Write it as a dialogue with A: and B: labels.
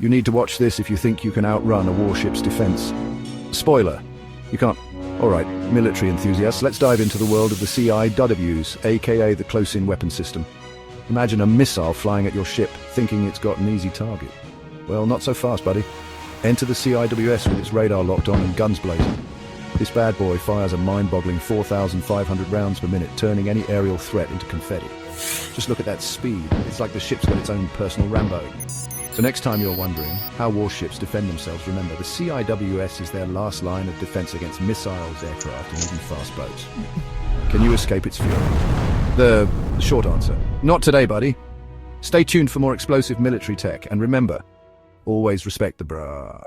A: You need to watch this if you think you can outrun a warship's defense. Spoiler, you can't. Alright, military enthusiasts, let's dive into the world of the CIWS, aka the close-in weapon system. Imagine a missile flying at your ship, thinking it's got an easy target. Well, not so fast, buddy. Enter the CIWS with its radar locked on and guns blazing. This bad boy fires a mind-boggling 4,500 rounds per minute, turning any aerial threat into confetti. Just look at that speed. It's like the ship's got its own personal Rambo. So next time you're wondering how warships defend themselves, remember the CIWS is their last line of defense against missiles, aircraft, and even fast boats. Can you escape its fury? The short answer, not today, buddy. Stay tuned for more explosive military tech, and remember, always respect the bra.